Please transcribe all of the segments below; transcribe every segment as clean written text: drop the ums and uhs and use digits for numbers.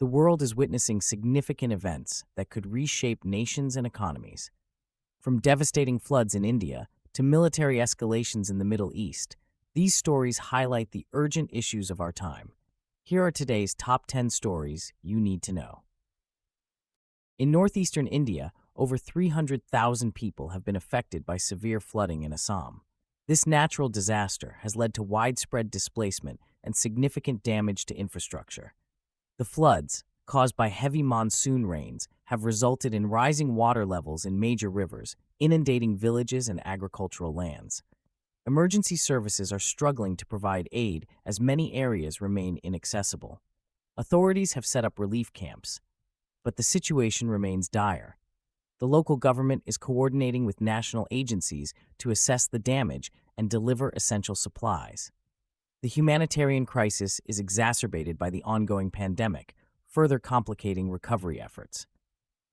The world is witnessing significant events that could reshape nations and economies. From devastating floods in India to military escalations in the Middle East, these stories highlight the urgent issues of our time. Here are today's top 10 stories you need to know. In northeastern India, over 300,000 people have been affected by severe flooding in Assam. This natural disaster has led to widespread displacement and significant damage to infrastructure. The floods, caused by heavy monsoon rains, have resulted in rising water levels in major rivers, inundating villages and agricultural lands. Emergency services are struggling to provide aid as many areas remain inaccessible. Authorities have set up relief camps, but the situation remains dire. The local government is coordinating with national agencies to assess the damage and deliver essential supplies. The humanitarian crisis is exacerbated by the ongoing pandemic, further complicating recovery efforts.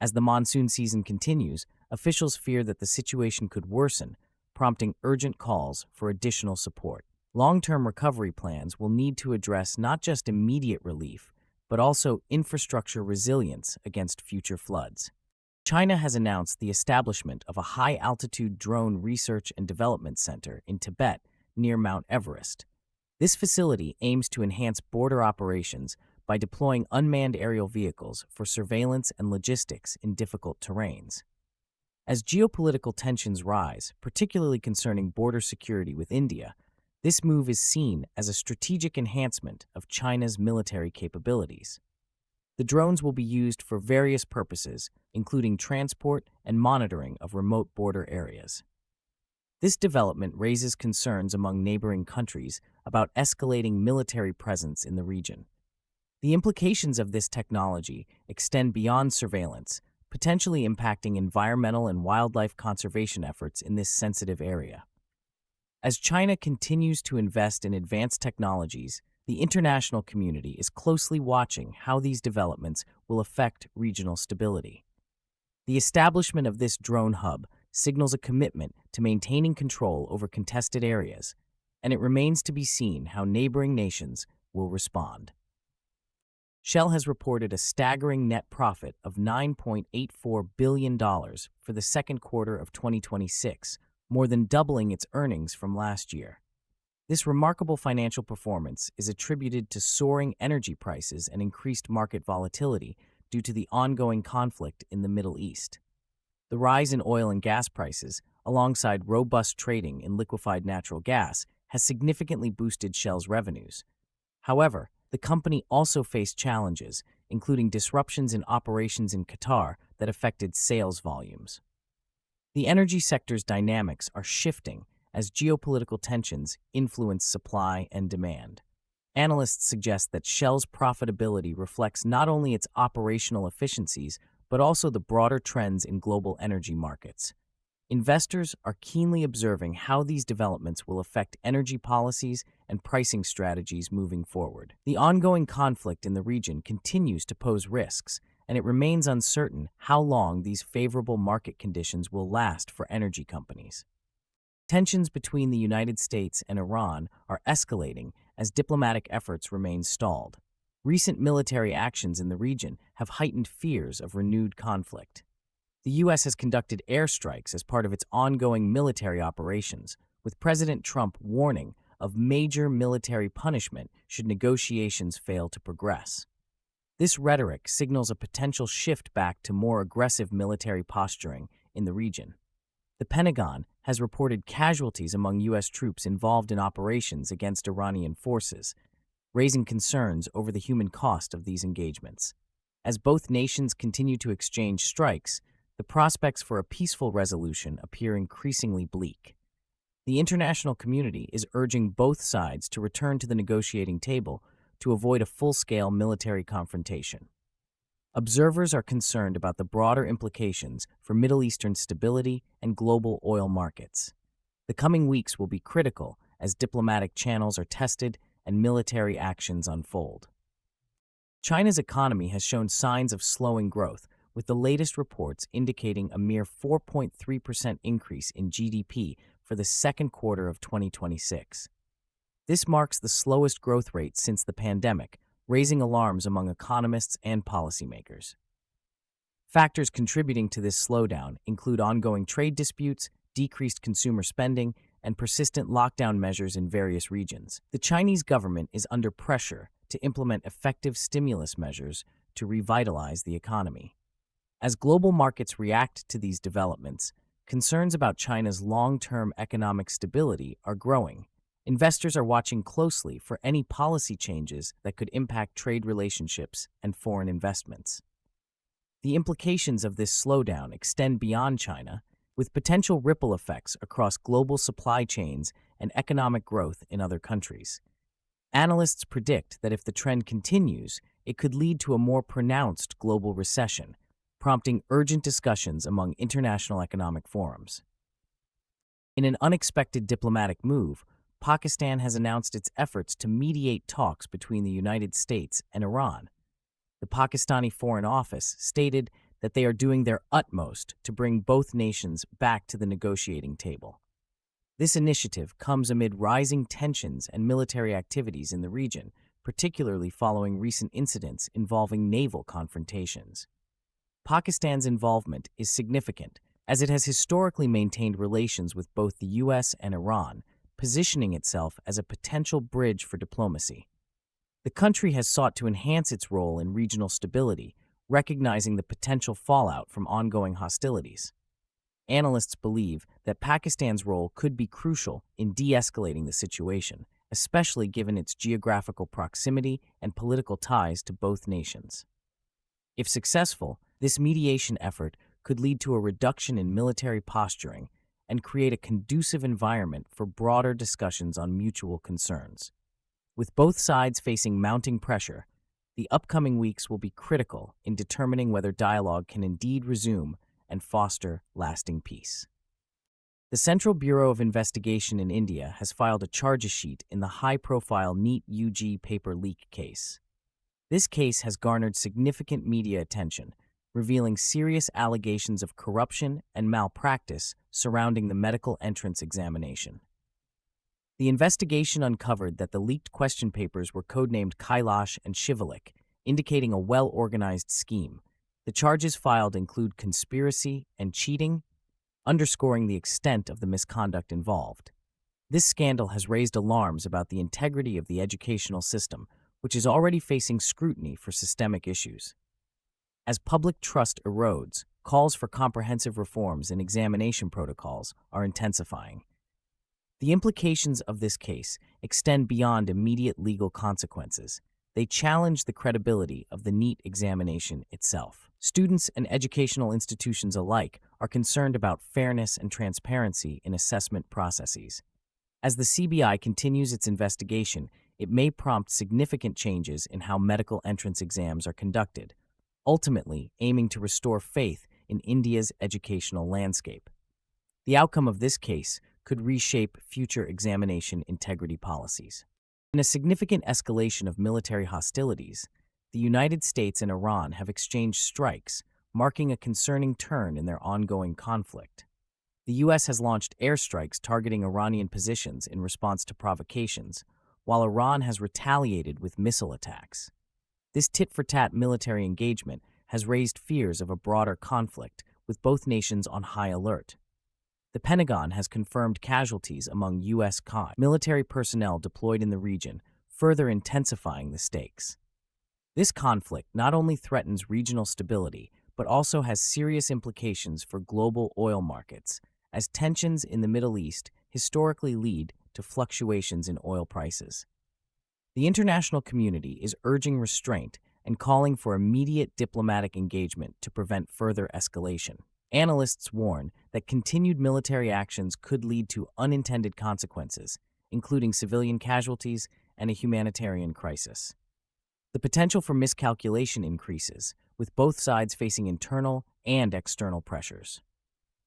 As the monsoon season continues, officials fear that the situation could worsen, prompting urgent calls for additional support. Long-term recovery plans will need to address not just immediate relief, but also infrastructure resilience against future floods. China has announced the establishment of a high-altitude drone research and development center in Tibet near Mount Everest. This facility aims to enhance border operations by deploying unmanned aerial vehicles for surveillance and logistics in difficult terrains. As geopolitical tensions rise, particularly concerning border security with India, this move is seen as a strategic enhancement of China's military capabilities. The drones will be used for various purposes, including transport and monitoring of remote border areas. This development raises concerns among neighboring countries about escalating military presence in the region. The implications of this technology extend beyond surveillance, potentially impacting environmental and wildlife conservation efforts in this sensitive area. As China continues to invest in advanced technologies, the international community is closely watching how these developments will affect regional stability. The establishment of this drone hub signals a commitment to maintaining control over contested areas, and it remains to be seen how neighboring nations will respond. Shell has reported a staggering net profit of $9.84 billion for the second quarter of 2026, more than doubling its earnings from last year. This remarkable financial performance is attributed to soaring energy prices and increased market volatility due to the ongoing conflict in the Middle East. The rise in oil and gas prices, alongside robust trading in liquefied natural gas, has significantly boosted Shell's revenues. However, the company also faced challenges, including disruptions in operations in Qatar that affected sales volumes. The energy sector's dynamics are shifting as geopolitical tensions influence supply and demand. Analysts suggest that Shell's profitability reflects not only its operational efficiencies, but also the broader trends in global energy markets. Investors are keenly observing how these developments will affect energy policies and pricing strategies moving forward. The ongoing conflict in the region continues to pose risks, and it remains uncertain how long these favorable market conditions will last for energy companies. Tensions between the United States and Iran are escalating as diplomatic efforts remain stalled. Recent military actions in the region have heightened fears of renewed conflict. The U.S. has conducted airstrikes as part of its ongoing military operations, with President Trump warning of major military punishment should negotiations fail to progress. This rhetoric signals a potential shift back to more aggressive military posturing in the region. The Pentagon has reported casualties among U.S. troops involved in operations against Iranian forces, raising concerns over the human cost of these engagements. As both nations continue to exchange strikes, the prospects for a peaceful resolution appear increasingly bleak. The international community is urging both sides to return to the negotiating table to avoid a full-scale military confrontation. Observers are concerned about the broader implications for Middle Eastern stability and global oil markets. The coming weeks will be critical as diplomatic channels are tested and military actions unfold. China's economy has shown signs of slowing growth, with the latest reports indicating a mere 4.3% increase in GDP for the second quarter of 2026. This marks the slowest growth rate since the pandemic, raising alarms among economists and policymakers. Factors contributing to this slowdown include ongoing trade disputes, decreased consumer spending, and persistent lockdown measures in various regions. The Chinese government is under pressure to implement effective stimulus measures to revitalize the economy. As global markets react to these developments, concerns about China's long-term economic stability are growing. Investors are watching closely for any policy changes that could impact trade relationships and foreign investments. The implications of this slowdown extend beyond China, with potential ripple effects across global supply chains and economic growth in other countries. Analysts predict that if the trend continues, it could lead to a more pronounced global recession, prompting urgent discussions among international economic forums. In an unexpected diplomatic move, Pakistan has announced its efforts to mediate talks between the United States and Iran. The Pakistani Foreign Office stated that they are doing their utmost to bring both nations back to the negotiating table. This initiative comes amid rising tensions and military activities in the region, particularly following recent incidents involving naval confrontations. Pakistan's involvement is significant, as it has historically maintained relations with both the U.S. and Iran, positioning itself as a potential bridge for diplomacy. The country has sought to enhance its role in regional stability, recognizing the potential fallout from ongoing hostilities. Analysts believe that Pakistan's role could be crucial in de-escalating the situation, especially given its geographical proximity and political ties to both nations. If successful, this mediation effort could lead to a reduction in military posturing and create a conducive environment for broader discussions on mutual concerns. With both sides facing mounting pressure, the upcoming weeks will be critical in determining whether dialogue can indeed resume and foster lasting peace. The Central Bureau of Investigation in India has filed a charges sheet in the high-profile NEET UG paper leak case. This case has garnered significant media attention, revealing serious allegations of corruption and malpractice surrounding the medical entrance examination. The investigation uncovered that the leaked question papers were codenamed Kailash and Shivalik, indicating a well-organized scheme. The charges filed include conspiracy and cheating, underscoring the extent of the misconduct involved. This scandal has raised alarms about the integrity of the educational system, which is already facing scrutiny for systemic issues. As public trust erodes, calls for comprehensive reforms in examination protocols are intensifying. The implications of this case extend beyond immediate legal consequences. They challenge the credibility of the NEET examination itself. Students and educational institutions alike are concerned about fairness and transparency in assessment processes. As the CBI continues its investigation, it may prompt significant changes in how medical entrance exams are conducted, ultimately aiming to restore faith in India's educational landscape. The outcome of this case could reshape future examination integrity policies. In a significant escalation of military hostilities, the United States and Iran have exchanged strikes, marking a concerning turn in their ongoing conflict. The U.S. has launched airstrikes targeting Iranian positions in response to provocations, while Iran has retaliated with missile attacks. This tit-for-tat military engagement has raised fears of a broader conflict, with both nations on high alert. The Pentagon has confirmed casualties among U.S. military personnel deployed in the region, further intensifying the stakes. This conflict not only threatens regional stability, but also has serious implications for global oil markets, as tensions in the Middle East historically lead to fluctuations in oil prices. The international community is urging restraint and calling for immediate diplomatic engagement to prevent further escalation. Analysts warn that continued military actions could lead to unintended consequences, including civilian casualties and a humanitarian crisis. The potential for miscalculation increases, with both sides facing internal and external pressures.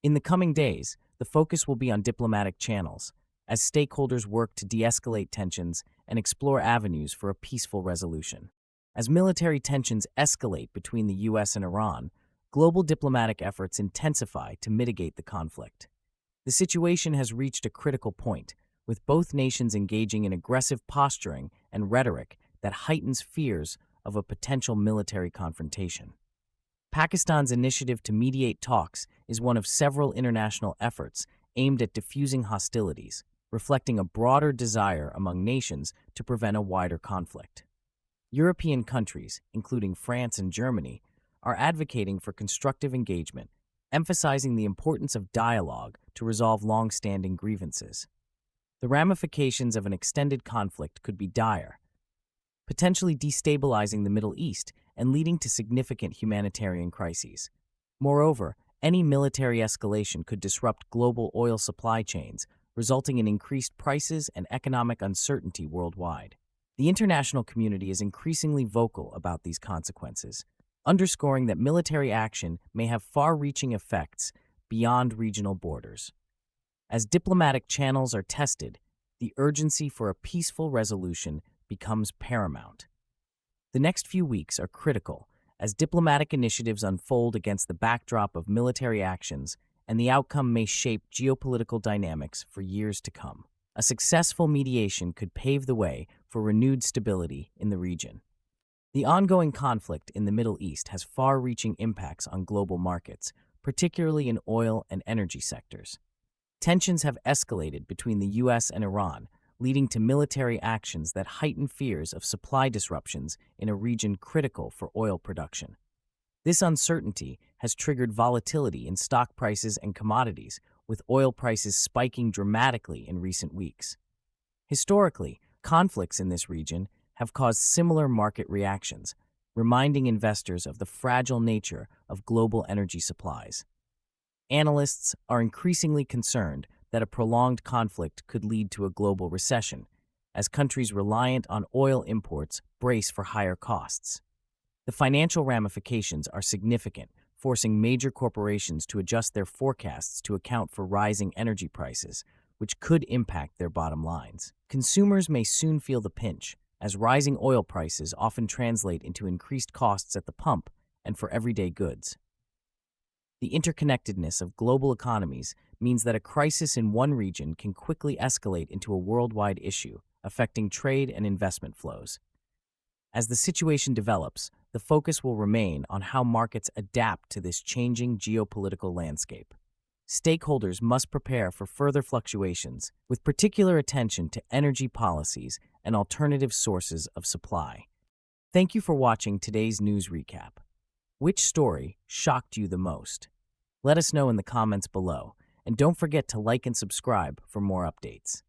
In the coming days, the focus will be on diplomatic channels, as stakeholders work to de-escalate tensions and explore avenues for a peaceful resolution. As military tensions escalate between the U.S. and Iran, global diplomatic efforts intensify to mitigate the conflict. The situation has reached a critical point, with both nations engaging in aggressive posturing and rhetoric that heightens fears of a potential military confrontation. Pakistan's initiative to mediate talks is one of several international efforts aimed at diffusing hostilities, reflecting a broader desire among nations to prevent a wider conflict. European countries, including France and Germany, are advocating for constructive engagement, emphasizing the importance of dialogue to resolve long-standing grievances. The ramifications of an extended conflict could be dire, potentially destabilizing the Middle East and leading to significant humanitarian crises. Moreover, any military escalation could disrupt global oil supply chains, resulting in increased prices and economic uncertainty worldwide. The international community is increasingly vocal about these consequences, underscoring that military action may have far-reaching effects beyond regional borders. As diplomatic channels are tested, the urgency for a peaceful resolution becomes paramount. The next few weeks are critical as diplomatic initiatives unfold against the backdrop of military actions, and the outcome may shape geopolitical dynamics for years to come. A successful mediation could pave the way for renewed stability in the region. The ongoing conflict in the Middle East has far-reaching impacts on global markets, particularly in oil and energy sectors. Tensions have escalated between the U.S. and Iran, leading to military actions that heighten fears of supply disruptions in a region critical for oil production. This uncertainty has triggered volatility in stock prices and commodities, with oil prices spiking dramatically in recent weeks. Historically, conflicts in this region have caused similar market reactions, reminding investors of the fragile nature of global energy supplies. Analysts are increasingly concerned that a prolonged conflict could lead to a global recession, as countries reliant on oil imports brace for higher costs. The financial ramifications are significant, forcing major corporations to adjust their forecasts to account for rising energy prices, which could impact their bottom lines. Consumers may soon feel the pinch, as rising oil prices often translate into increased costs at the pump and for everyday goods. The interconnectedness of global economies means that a crisis in one region can quickly escalate into a worldwide issue, affecting trade and investment flows. As the situation develops, the focus will remain on how markets adapt to this changing geopolitical landscape. Stakeholders must prepare for further fluctuations, with particular attention to energy policies and alternative sources of supply. Thank you for watching today's news recap. Which story shocked you the most? Let us know in the comments below, and don't forget to like and subscribe for more updates.